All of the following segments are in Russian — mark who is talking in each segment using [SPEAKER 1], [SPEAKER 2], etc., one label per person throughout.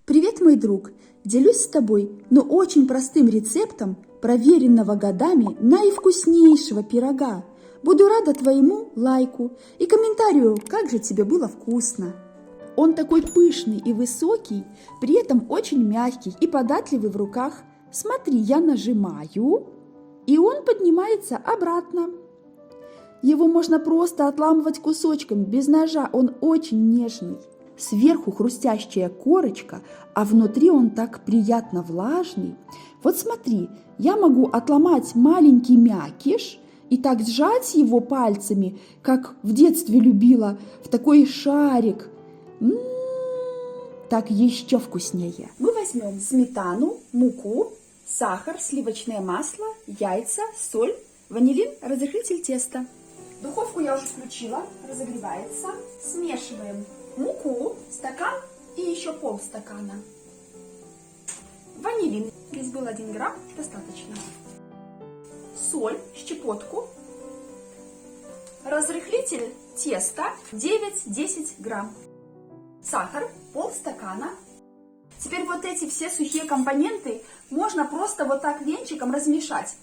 [SPEAKER 1] Привет, мой друг! Делюсь с тобой, но очень простым рецептом проверенного годами наивкуснейшего пирога. Буду рада твоему лайку и комментарию, как же тебе было вкусно. Он такой пышный и высокий, при этом очень мягкий и податливый в руках. Смотри, я нажимаю, и он поднимается обратно. Его можно просто отламывать кусочками, без ножа, он очень нежный. Сверху хрустящая корочка, а внутри он так приятно влажный. Вот смотри, я могу отломать маленький мякиш и так сжать его пальцами, как в детстве любила, в такой шарик. Так еще вкуснее. Мы возьмем сметану, муку, сахар, сливочное масло, яйца, соль, ванилин, разрыхлитель теста. Духовку я уже включила, разогревается. Смешиваем муку, стакан и еще полстакана. Ванилин. Здесь был 1 грамм, достаточно. Соль, щепотку. Разрыхлитель теста 9-10 грамм. Сахар, полстакана. Теперь вот эти все сухие компоненты можно просто вот так венчиком размешать.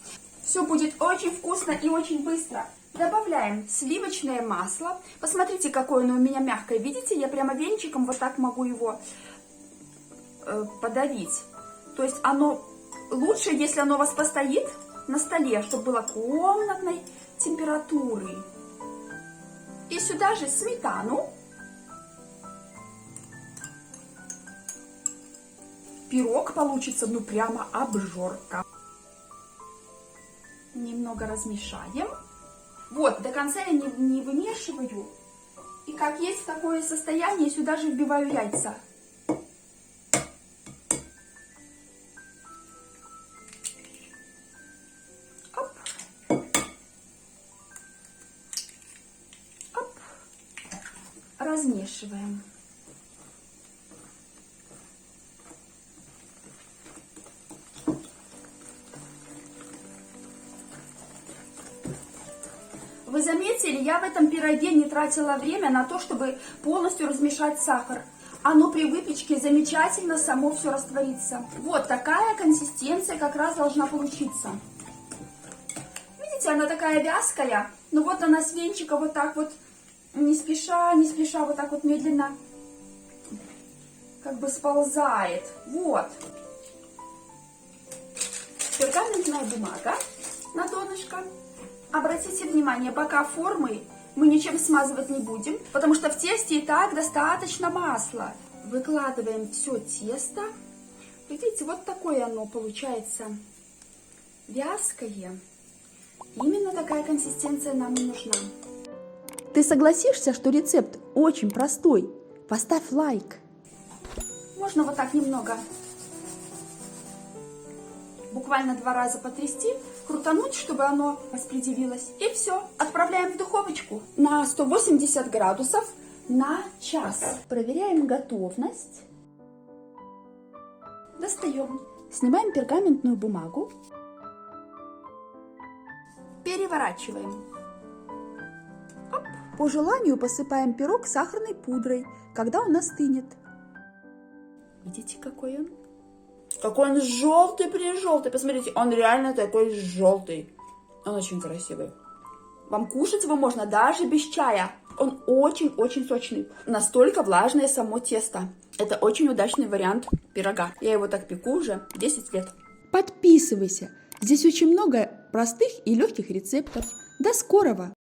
[SPEAKER 1] Все будет очень вкусно и очень быстро. Добавляем сливочное масло. Посмотрите, какое оно у меня мягкое. Видите, я прямо венчиком вот так могу его подавить. То есть оно лучше, если оно у вас постоит на столе, чтобы было комнатной температуры. И сюда же сметану. Пирог получится, ну, прямо обжорка. Немного размешаем. Вот, до конца я не вымешиваю. И как есть такое состояние, сюда же вбиваю яйца. Оп. Оп. Размешиваем. Вы заметили, я в этом пироге не тратила время на то, чтобы полностью размешать сахар. Оно при выпечке замечательно само все растворится. Вот такая консистенция как раз должна получиться. Видите, она такая вязкая, но вот она с венчика вот так вот, не спеша, вот так вот медленно как бы сползает. Вот. Пергаментная бумага на донышко. Обратите внимание, бока формы мы ничем смазывать не будем, потому что в тесте и так достаточно масла. Выкладываем все тесто. Видите, вот такое оно получается вязкое. Именно такая консистенция нам и нужна. Ты согласишься, что рецепт очень простой? Поставь лайк. Можно вот так немного, буквально 2 раза потрясти, крутануть, чтобы оно распределилось. И все. Отправляем в духовочку на 180 градусов на час. Проверяем готовность. Достаем. Снимаем пергаментную бумагу. Переворачиваем. Оп. По желанию посыпаем пирог сахарной пудрой, когда он остынет. Видите, какой он? Какой он желтый-прижелтый. Посмотрите, он реально такой желтый. Он очень красивый. Вам кушать его можно даже без чая. Он очень-очень сочный. Настолько влажное само тесто. Это очень удачный вариант пирога. Я его так пеку уже 10 лет. Подписывайся. Здесь очень много простых и легких рецептов. До скорого!